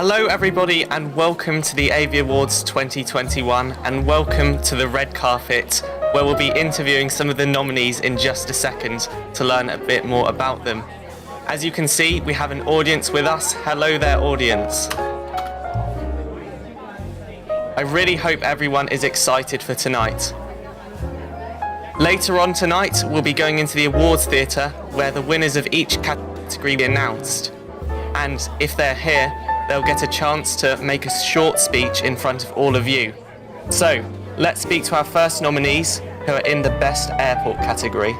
Hello everybody and welcome to the AviAwards 2021 and welcome to the red carpet where we'll be interviewing some of the nominees in just a second to learn a bit more about them. As you can see, we have an audience with us. Hello there, audience. I really hope everyone is excited for tonight. Later on tonight, we'll be going into the awards theatre where the winners of each category will be announced. And if they're here, they'll get a chance to make a short speech in front of all of you. So, let's speak to our first nominees who are in the Best Airport category.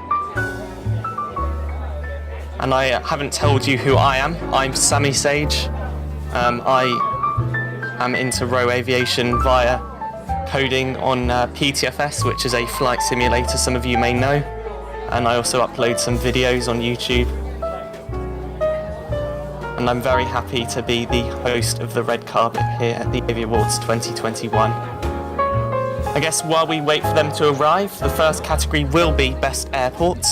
And I haven't told you who I am. I'm Sammy Sage. I am into row aviation via coding on PTFS, which is a flight simulator some of you may know. And I also upload some videos on YouTube. And I'm very happy to be the host of the red carpet here at the AviAwards 2021. I guess while we wait for them to arrive, the first category will be Best Airport,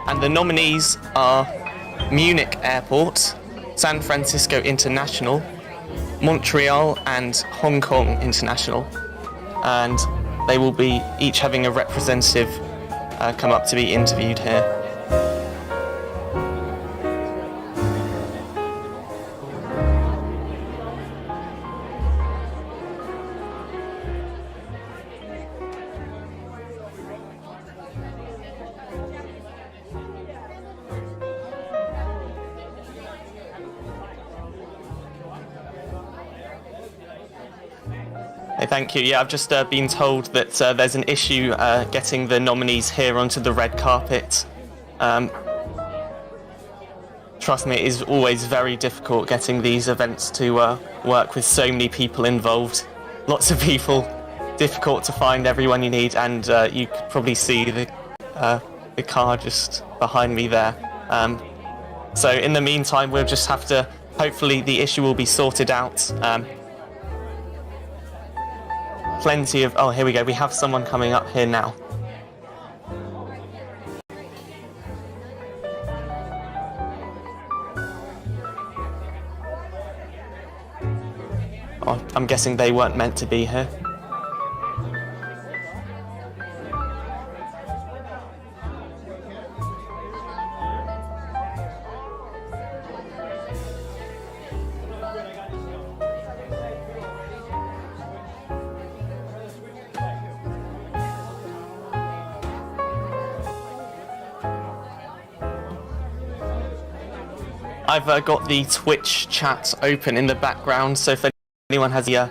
and the nominees are Munich Airport, San Francisco International, Montreal and Hong Kong International, and they will be each having a representative come up to be interviewed here. Thank you. Yeah, I've just been told that there's an issue getting the nominees here onto the red carpet. Trust me, it is always very difficult getting these events to work with so many people involved. Lots of people, difficult to find everyone you need, and you could probably see the car just behind me there. So in the meantime, we'll just have to, hopefully the issue will be sorted out. Plenty of, oh, here we go, we have someone coming up here now. Oh, I'm guessing they weren't meant to be here. I've got the Twitch chat open in the background, so if anyone has any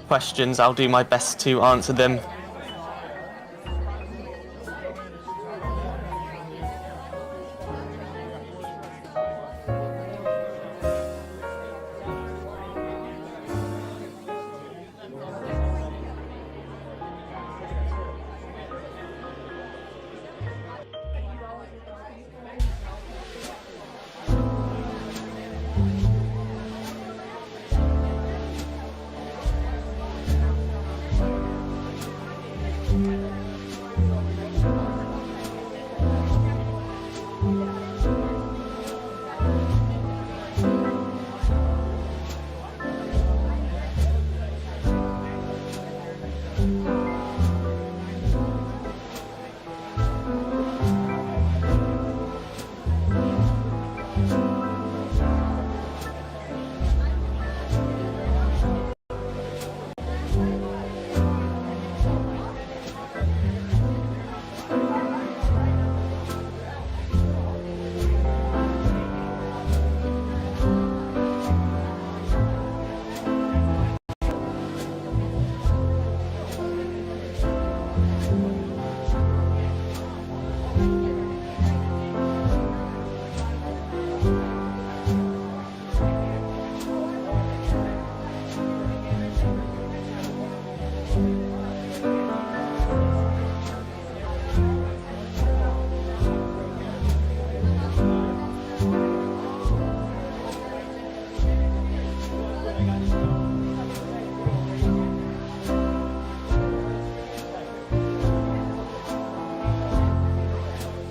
questions, I'll do my best to answer them.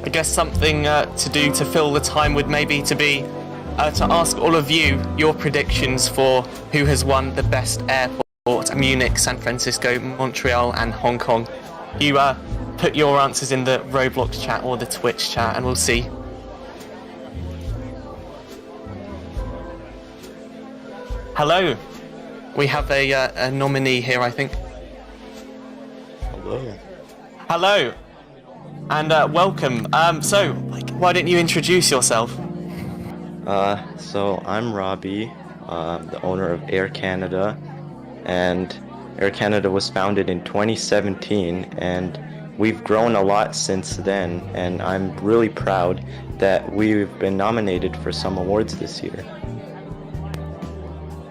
I guess something to do to fill the time would maybe to be to ask all of you your predictions for who has won the best airport: Munich, San Francisco, Montreal, and Hong Kong. You put your answers in the Roblox chat or the Twitch chat, and we'll see. Hello, we have a nominee here, I think. Hello. Hello, and welcome. So, why don't you introduce yourself? So I'm Robbie, the owner of Air Canada, and Air Canada was founded in 2017, and we've grown a lot since then, and I'm really proud that we've been nominated for some awards this year.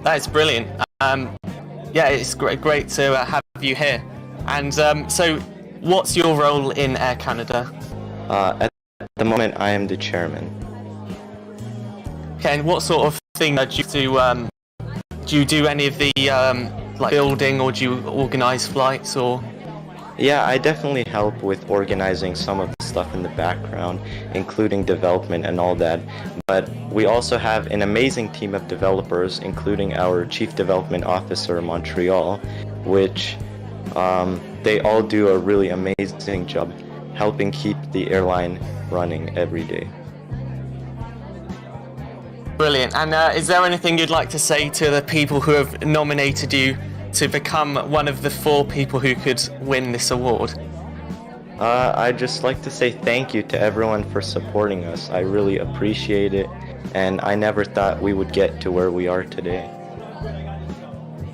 That is brilliant. Yeah, it's great to have you here. And so, what's your role in Air Canada? At the moment, I am the chairman. Okay, and what sort of thing do you do? Do you do any of the like building, or do you organise flights, or? Yeah, I definitely help with organizing some of the stuff in the background, including development and all that. But we also have an amazing team of developers, including our Chief Development Officer in Montreal, which they all do a really amazing job helping keep the airline running every day. Brilliant. And is there anything you'd like to say to the people who have nominated you to become one of the 4 people who could win this award? I'd just like to say thank you to everyone for supporting us. I really appreciate it, and I never thought we would get to where we are today.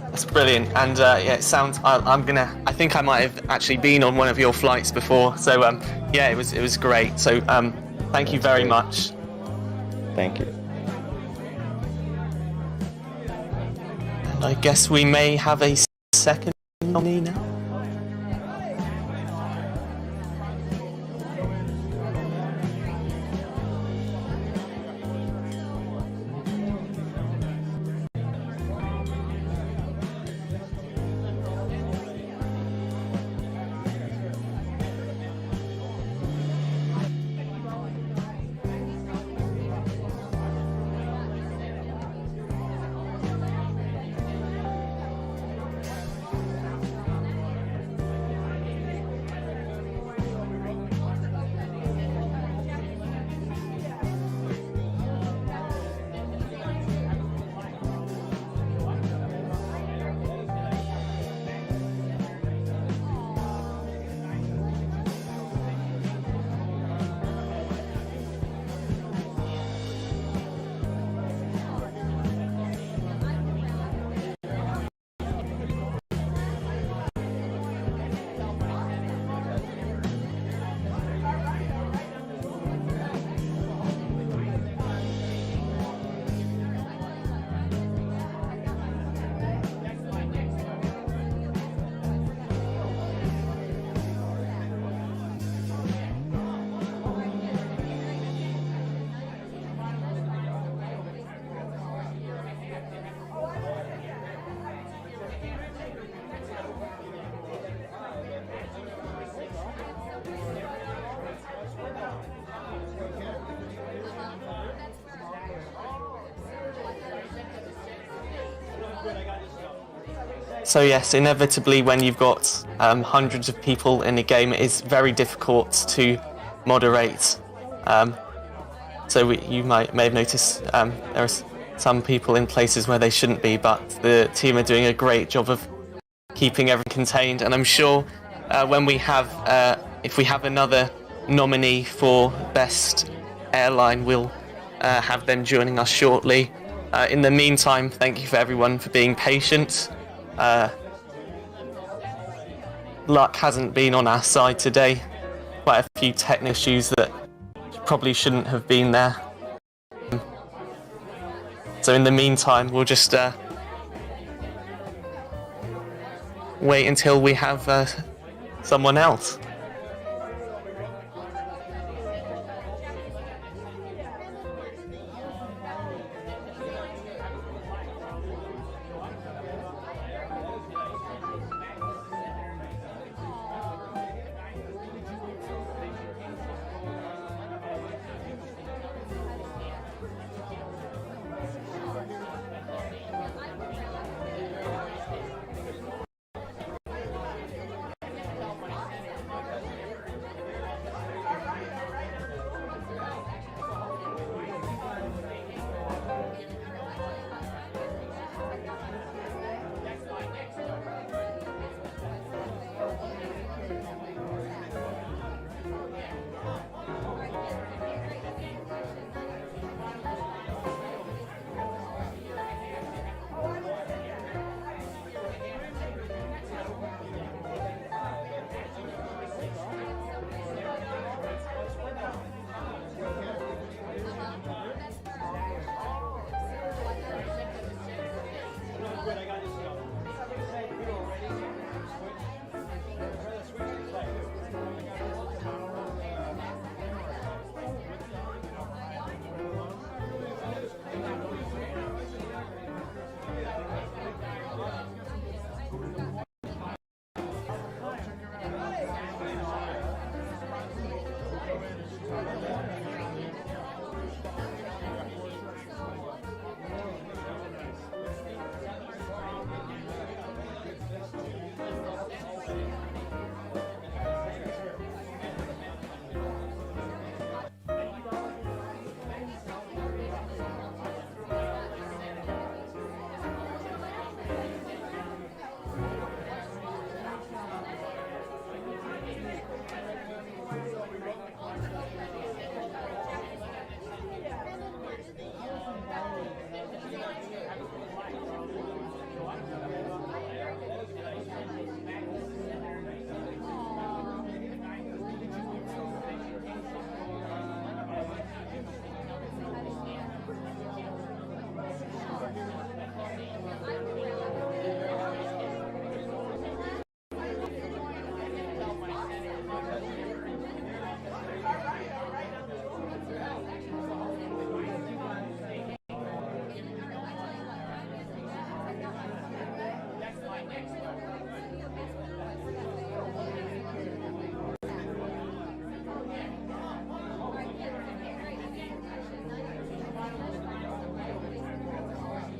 That's brilliant. And yeah, it sounds. I think I might have actually been on one of your flights before. So yeah, it was great. So thank you very much. Thank you. And I guess we may have a second nominee now. So yes, inevitably when you've got hundreds of people in a game, it is very difficult to moderate. So you may have noticed there are some people in places where they shouldn't be, but the team are doing a great job of keeping everything contained. And I'm sure when we have, if we have another nominee for Best Airline, we'll have them joining us shortly. In the meantime, thank you for everyone for being patient. Luck hasn't been on our side today. Quite a few technical issues that probably shouldn't have been there. So in the meantime, we'll just wait until we have someone else.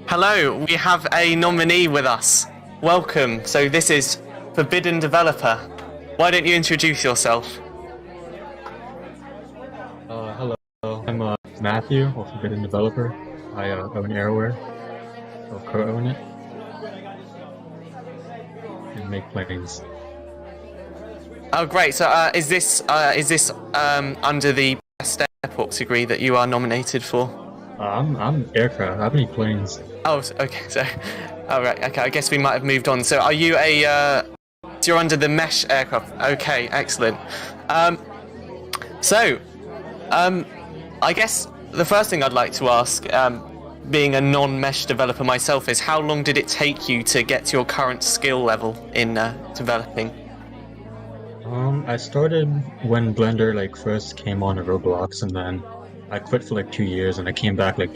Hello, we have a nominee with us. Welcome. So this is Forbidden Developer. Why don't you introduce yourself? Hello. I'm Matthew, or Forbidden Developer. I own Airware, or co-own it, and make planes. Oh, great. So is this under the best airports degree that you are nominated for? I'm aircraft. I make planes. Oh, okay. So, all right. Okay. I guess we might have moved on. So, are you so you're under the mesh aircraft? Okay. Excellent. I guess the first thing I'd like to ask, being a non-mesh developer myself, is how long did it take you to get to your current skill level in developing? I started when Blender first came on to ROBLOX, and then I quit for 2 years, and I came back about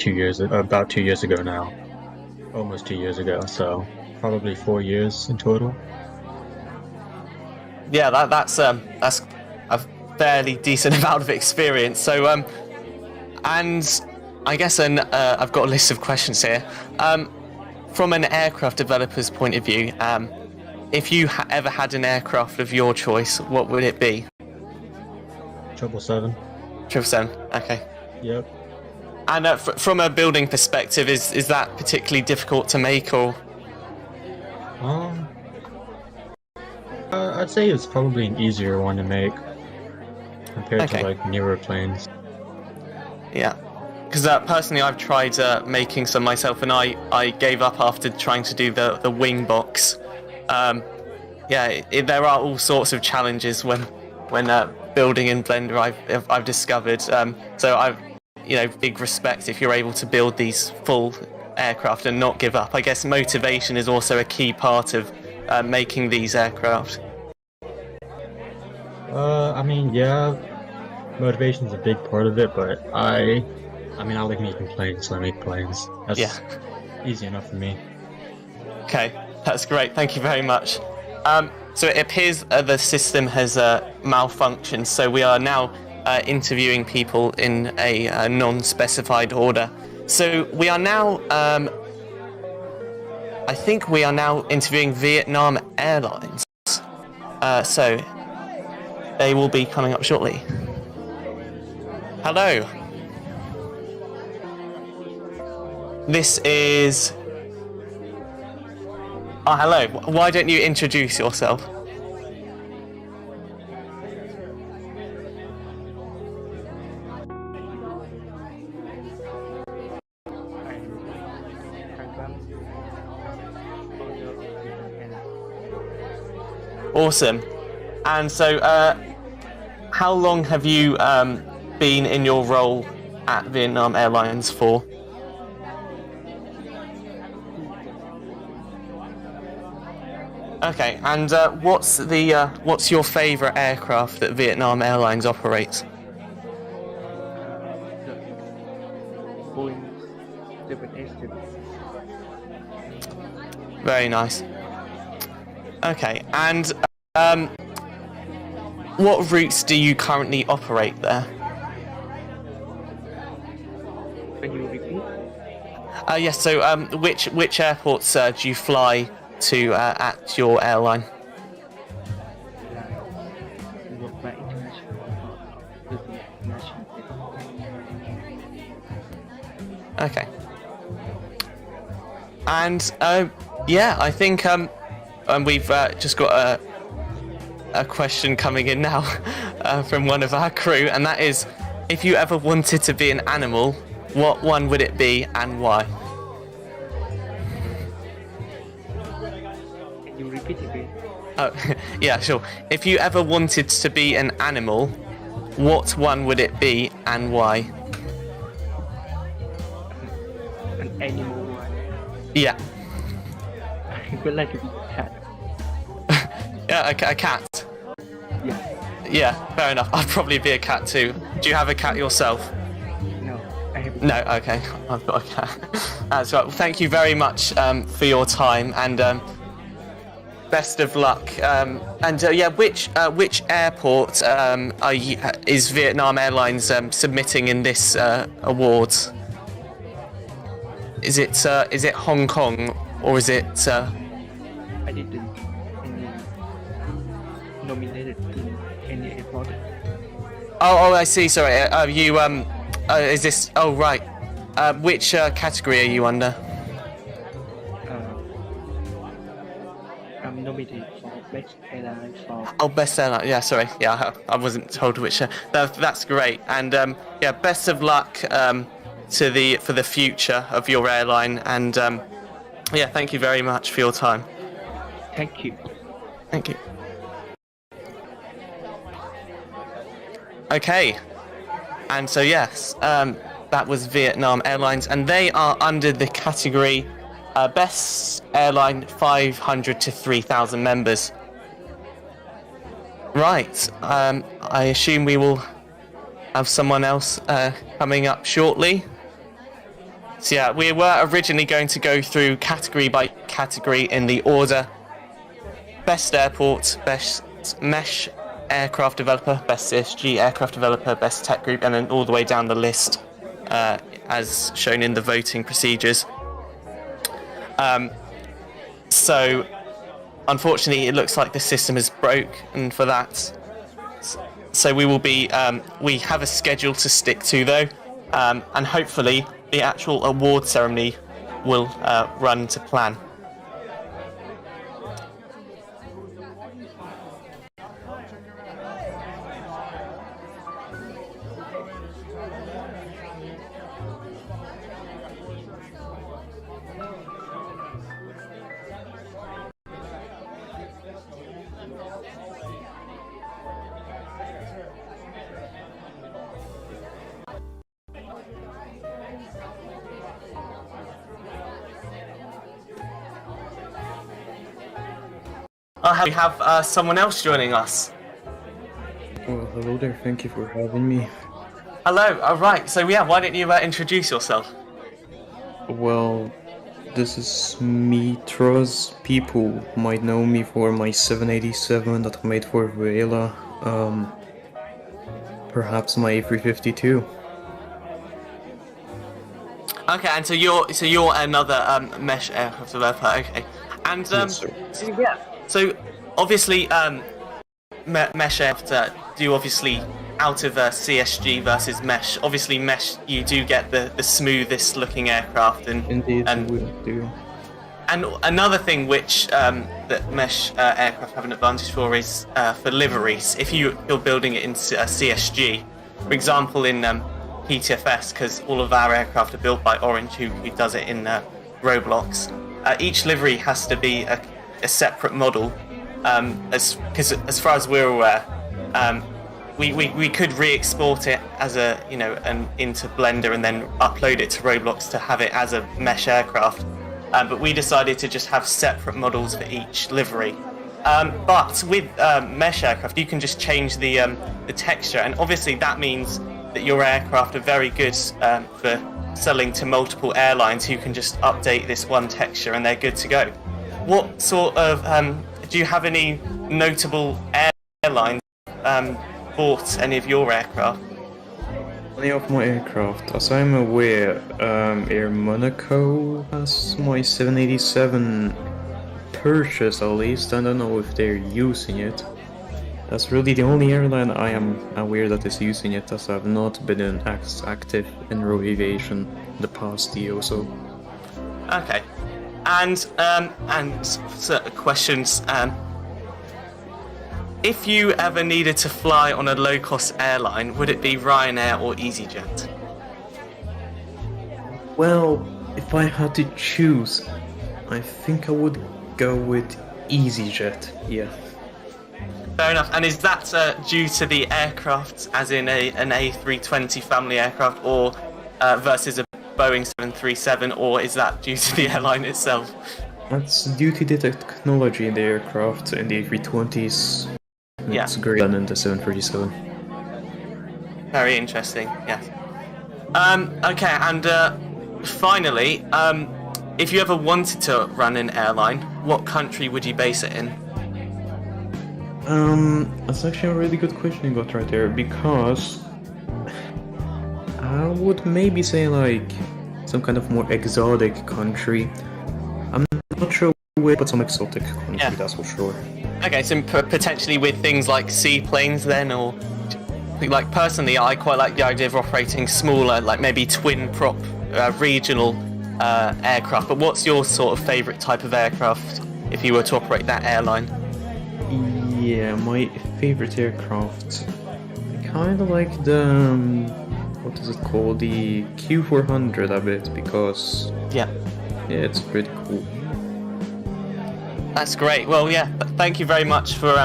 2 years ago now, almost 2 years ago. So probably 4 years in total. Yeah, that's a fairly decent amount of experience. So and I guess I've got a list of questions here. From an aircraft developer's point of view, if you ever had an aircraft of your choice, what would it be? 777. 777. Okay. Yep. And from a building perspective, is that particularly difficult to make, or? I'd say it's probably an easier one to make compared to newer planes. Yeah. Because personally, I've tried making some myself, and I gave up after trying to do the wing box. There are all sorts of challenges when building in Blender. I've discovered. So I've big respect if you're able to build these full aircraft and not give up. I guess motivation is also a key part of making these aircraft. Motivation's a big part of it, but I like making planes, so I make planes. That's easy enough for me. Okay, that's great. Thank you very much. So it appears the system has malfunctioned, so we are now interviewing people in a non-specified order. So we are now, I think we are now interviewing Vietnam Airlines. So they will be coming up shortly. Hello. This is... Oh, hello. Why don't you introduce yourself? Awesome. And so, how long have you been in your role at Vietnam Airlines for? Okay, and what's your favourite aircraft that Vietnam Airlines operates? Very nice. Okay, and what routes do you currently operate there? Can you repeat? Yes. So, which airports do you fly to at your airline? Okay. And I think we've just got a question coming in now from one of our crew, and that is, if you ever wanted to be an animal, what one would it be and why? Can you repeat it, please? Oh, yeah, sure. If you ever wanted to be an animal, what one would it be and why? An animal one. Yeah. I would like to be a cat. Yeah, a cat. Yeah. Yeah, fair enough. I'd probably be a cat too. Do you have a cat yourself? No, I have. No, okay. I've got a cat. That's right. Well, thank you very much for your time, and best of luck. Which airport is Vietnam Airlines submitting in this awards? is it Hong Kong or is it? I didn't any nominated in any airport. Oh, I see. Sorry. You is this? Oh, right. Which category are you under? I'm nominated for best airline for. Oh, best airline. Yeah, sorry. Yeah, I wasn't told which. That's great. And yeah, best of luck for the future of your airline. And yeah, thank you very much for your time. Thank you. Thank you. Okay. And so yes, that was Vietnam Airlines, and they are under the category Best Airline 500 to 3,000 members. Right. I assume we will have someone else coming up shortly. So yeah, we were originally going to go through category by category in the order: Best Airport, Best Mesh Aircraft Developer, Best CSG Aircraft Developer, Best Tech Group, and then all the way down the list as shown in the voting procedures. So unfortunately it looks like the system is broke, and for that, so we will be we have a schedule to stick to though, and hopefully the actual award ceremony will run to plan. We have someone else joining us. Well, hello there, thank you for having me. Hello, alright, so yeah, why don't you introduce yourself? Well, this is me, Truz. People might know me for my 787 that I made for Vuela, perhaps my A350 Okay, and so you're another mesh aircraft developer, okay. And Yes, sir. so yeah, so obviously mesh aircraft do obviously out of CSG versus mesh. Obviously mesh, you do get the smoothest looking aircraft, and Indeed, we do. And another thing which that mesh aircraft have an advantage for is for liveries. If you're building it in CSG, for example in PTFS, because all of our aircraft are built by Orange, who does it in ROBLOX, each livery has to be a separate model, because as far as we're aware, we could re-export it as a into Blender and then upload it to ROBLOX to have it as a mesh aircraft. But we decided to just have separate models for each livery. But with mesh aircraft, you can just change the texture, and obviously that means that your aircraft are very good for selling to multiple airlines who can just update this one texture and they're good to go. What sort of do you have any notable airlines bought any of your aircraft? Many of my aircraft, as I'm aware, Air Monaco has my 787 purchased at least. I don't know if they're using it. That's really the only airline I am aware that is using it, as I've not been active in Aviation the past year or so. Okay, and certain questions. If you ever needed to fly on a low-cost airline, would it be Ryanair or EasyJet? Well, if I had to choose, I think I would go with EasyJet, yeah. Fair enough. And is that due to the aircraft, as in an A320 family aircraft, or versus a Boeing 737, or is that due to the airline itself? That's due to the technology in the aircraft and the A320s. Yeah. It's greater than the 737. Very interesting, yes. Okay, and finally, if you ever wanted to run an airline, what country would you base it in? That's actually a really good question you got right there, because I would maybe say like some kind of more exotic country. I'm not sure where, but some exotic country, Yeah. that's for sure. Okay, so potentially with things like seaplanes then, or like personally, I quite like the idea of operating smaller, like maybe twin prop regional aircraft. But what's your sort of favourite type of aircraft if you were to operate that airline? Yeah, my favorite aircraft. I kind of like the what is it called? The Q400 a bit because Yeah. it's pretty cool. That's great. Well, yeah, thank you very much for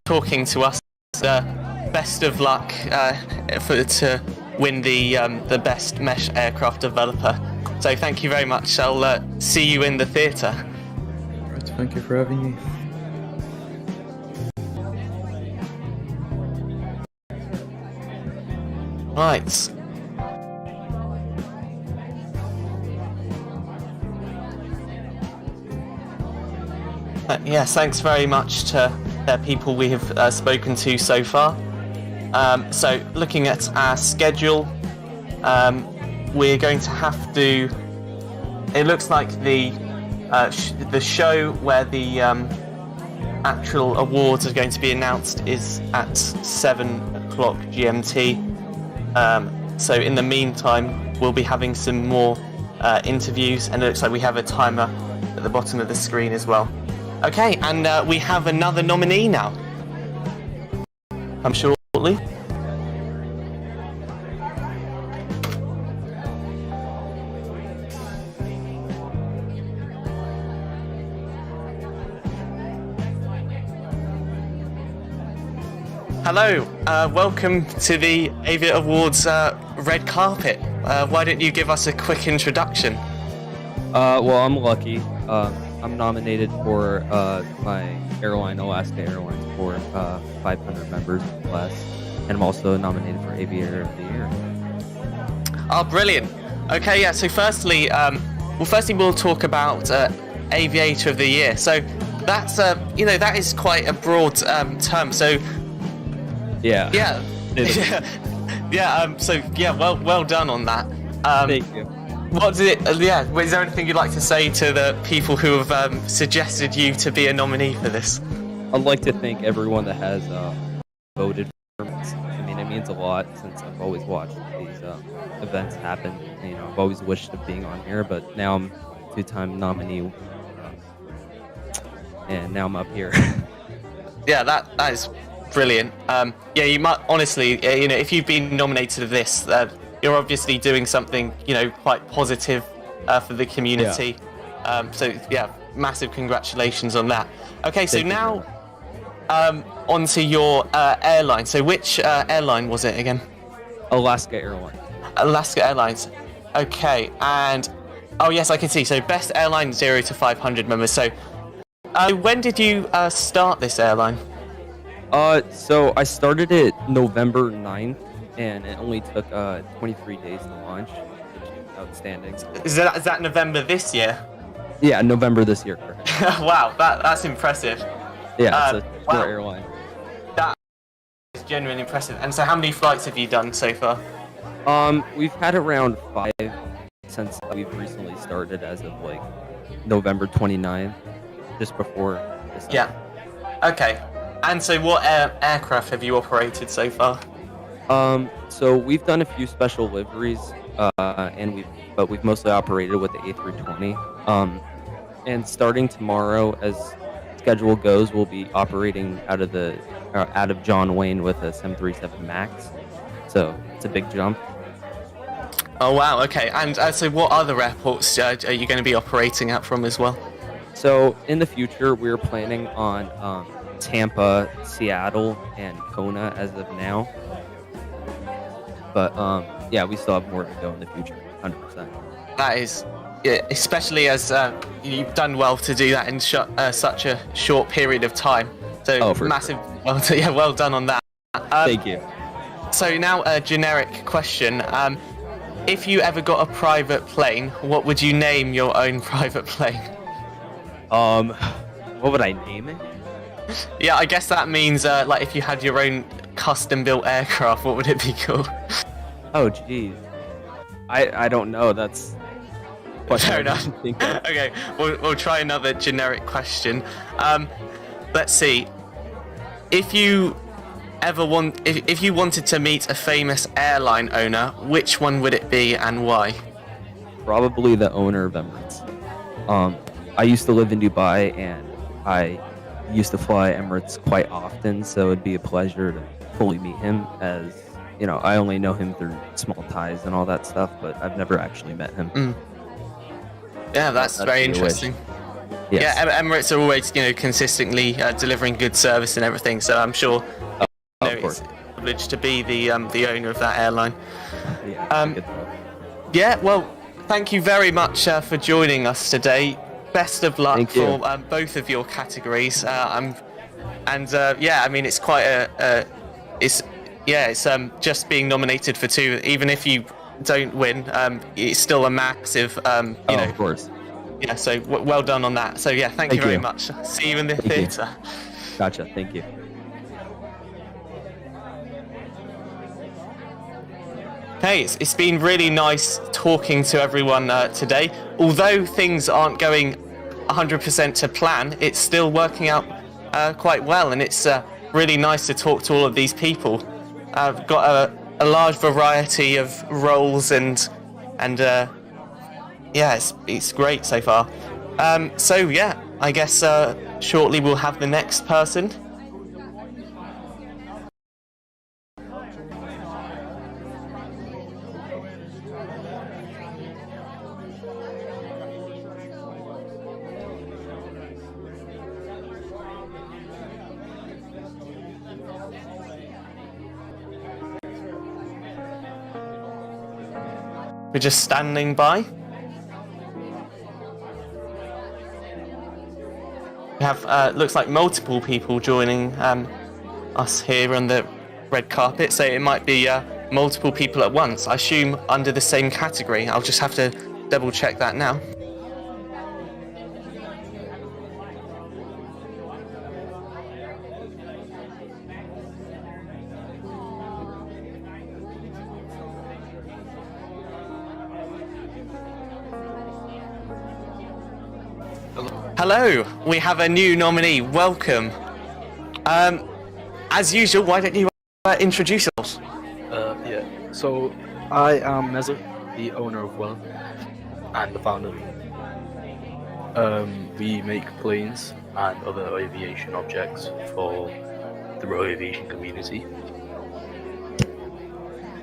talking to us. Best of luck to win the best mesh aircraft developer. So thank you very much. I'll see you in the theatre. Right, thank you for having me. Right. Yes, thanks very much to the people we have spoken to so far. So, looking at our schedule, we're going to have to. It looks like the show where the actual awards are going to be announced is at 7 o'clock GMT. So, in the meantime, we'll be having some more interviews, and it looks like we have a timer at the bottom of the screen as well. Okay, and we have another nominee now. I'm shortly. Hello, welcome to the AviAwards red carpet. Why don't you give us a quick introduction? Well, I'm lucky. I'm nominated for my airline, Alaska Airlines, for 500 members or less, and I'm also nominated for Aviator of the Year. Oh, brilliant. Okay, yeah. So, firstly, we'll talk about Aviator of the Year. So, that's that is quite a broad term. So, Yeah. yeah, well done on that. Thank you. What did it? Is there anything you'd like to say to the people who have suggested you to be a nominee for this? I'd like to thank everyone that has voted for me. I mean, it means a lot since I've always watched these events happen. You know, I've always wished of being on here, but now I'm a two-time nominee, and now I'm up here. Yeah, that is brilliant. Yeah, you might honestly, if you've been nominated for this, you're obviously doing something, quite positive for the community. Yeah. So yeah, massive congratulations on that. Okay, so now onto your airline. So which airline was it again? Alaska Airlines. Alaska Airlines. Okay, and oh yes, I can see. So best airline 0 to 500 members. So when did you start this airline? So I started it November 9th, and it only took 23 days to launch, which is outstanding. Is that November this year? Yeah, November this year, correct. Wow, that's impressive. Yeah, it's a wow. short airline. That is genuinely impressive. And so how many flights have you done so far? We've had around 5 since we've recently started as of like November 29th, just before this. Yeah. Okay. And so what aircraft have you operated so far? So we've done a few special liveries, but we've mostly operated with the A320. And starting tomorrow, as schedule goes, we'll be operating out of John Wayne with a 737 Max. So it's a big jump. Oh wow. Okay. And so what other airports are you going to be operating out from as well? So in the future, we're planning on Tampa, Seattle, and Kona as of now. But yeah, we still have more to go in the future, 100%. That is, yeah, especially as you've done well to do that in such a short period of time. So massive, sure. Well done on that. Thank you. So now a generic question. If you ever got a private plane, what would you name your own private plane? What would I name it? Yeah, I guess that means like if you had your own custom-built aircraft, what would it be called? Oh, geez. I don't know. That's question Fair I enough. didn't think of. Okay, we'll try another generic question. Let's see. If you wanted to meet a famous airline owner, which one would it be and why? Probably the owner of Emirates. I used to live in Dubai, and I used to fly Emirates quite often, so it'd be a pleasure to fully meet him. As you know, I only know him through small ties and all that stuff, but I've never actually met him. Yeah, that's very your wish. interesting. Yes. Yeah, Emirates are always, consistently delivering good service and everything. So I'm sure, of it's course. a privilege to be the owner of that airline. Yeah, good stuff. Yeah, well, thank you very much for joining us today. Best of luck Thank you. for both of your categories. It's quite it's just being nominated for 2. Even if you don't win, it's still a massive, Of course. Yeah, so well done on that. So yeah, thank you very much. See you in the Thank you. theatre. Gotcha. Thank you. Hey, it's been really nice talking to everyone today. Although things aren't going 100% to plan, it's still working out quite well, and it's really nice to talk to all of these people. I've got a large variety of roles and it's great so far. So yeah, I guess shortly we'll have the next person. We're just standing by. We have, looks like multiple people joining us here on the red carpet, so it might be multiple people at once. I assume under the same category. I'll just have to double check that now. Hello, we have a new nominee. Welcome. As usual, why don't you introduce yourself? Yeah. So I am Meza, the owner of Vuela and the founder. We make planes and other aviation objects for the Royal Aviation community.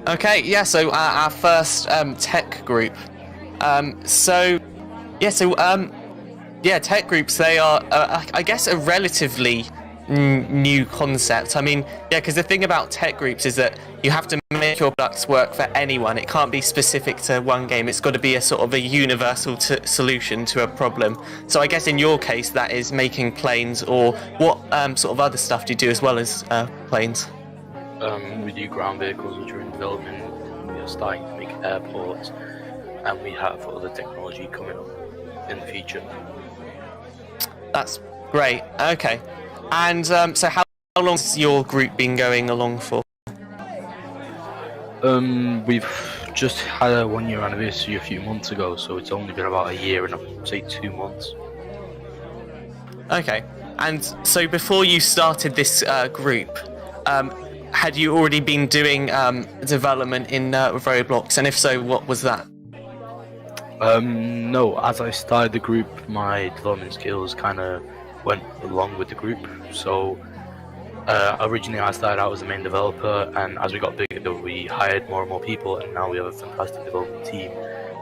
Okay, yeah, so our first tech group. Tech groups, they are, I guess, a relatively new concept. I mean, yeah, because the thing about tech groups is that you have to make your products work for anyone. It can't be specific to one game. It's got to be a sort of a universal solution to a problem. So I guess in your case, that is making planes, or what sort of other stuff do you do as well as planes? We do ground vehicles which are in development. We are starting to make airports, and we have other technology coming up in the future. That's great. Okay. And so how long has your group been going along for? We've just had a 1-year anniversary a few months ago, so it's only been about a year and I'd say 2 months. Okay. And so before you started this group, had you already been doing development in ROBLOX? And if so, what was that? No, as I started the group, my development skills kind of went along with the group. So originally I started out as the main developer, and as we got bigger we hired more and more people, and now we have a fantastic development team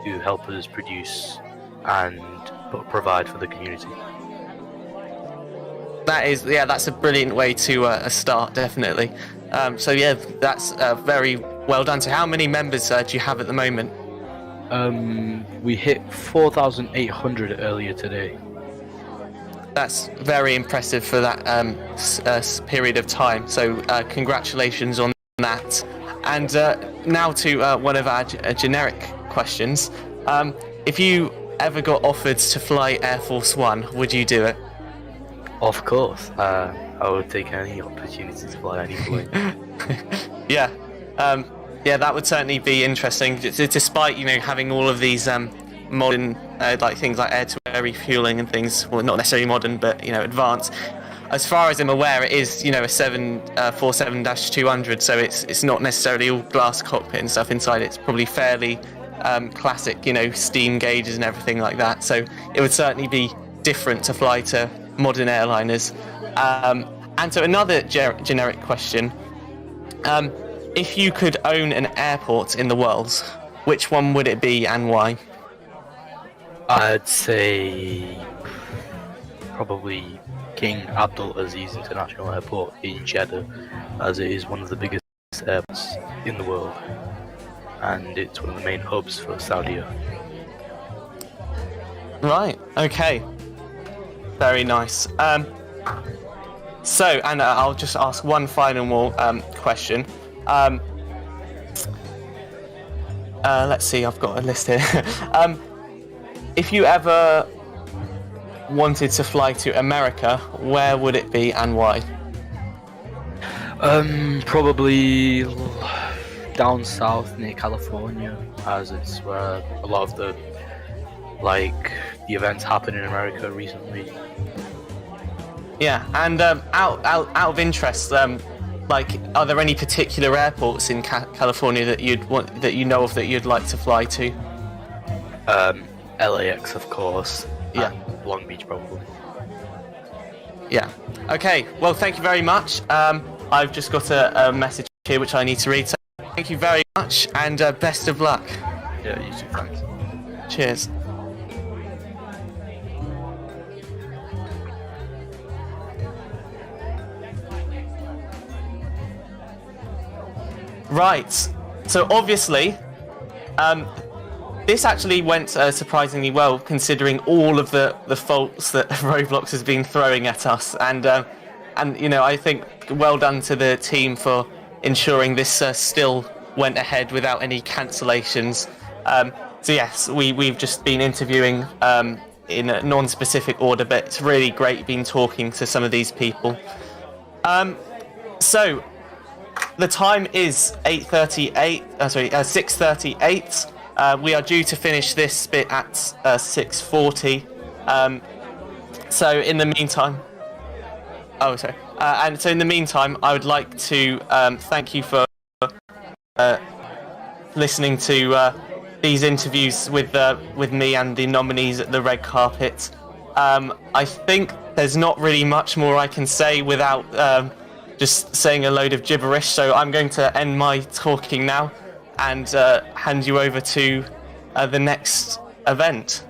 to help us produce and provide for the community. That's a brilliant way to start, definitely. That's very well done. So how many members do you have at the moment? We hit 4,800 earlier today. That's very impressive for that period of time. So congratulations on that. And now to one of our generic questions. If you ever got offered to fly Air Force One, would you do it? Of course. I would take any opportunity to fly any plane. Yeah, that would certainly be interesting. Despite having all of these modern, like things like air-to-air refueling and things. Well, not necessarily modern, but advanced. As far as I'm aware, it is a 747-200, so it's not necessarily all glass cockpit and stuff inside. It's probably fairly classic, steam gauges and everything like that. So it would certainly be different to fly to modern airliners. And so another generic question: if you could own an airport in the world, which one would it be and why? I'd say probably King Abdulaziz International Airport in Jeddah, as it is one of the biggest airports in the world, and it's one of the main hubs for Saudi. Right. Okay. Very nice. So, and I'll just ask one final question. Let's see. I've got a list here. If you ever wanted to fly to America, where would it be and why? Probably down south near California, as it's where a lot of the events happen in America recently. Yeah, and out of interest, are there any particular airports in California that you'd like to fly to? LAX, of course. Yeah. And Long Beach, probably. Yeah. Okay. Well, thank you very much. I've just got a message here which I need to read. So thank you very much, and best of luck. Yeah, you too. Thanks. Cheers. Right. So obviously, this actually went surprisingly well, considering all of the faults that Roblox has been throwing at us, and I think well done to the team for ensuring this still went ahead without any cancellations. So yes, we've just been interviewing in a non-specific order, but it's really great being talking to some of these people. So the time is 6:38. We are due to finish this bit at 6:40. So in the meantime, and so in the meantime, I would like to thank you for listening to these interviews with me and the nominees at the red carpet. I think there's not really much more I can say without just saying a load of gibberish. So I'm going to end my talking now and hand you over to the next event.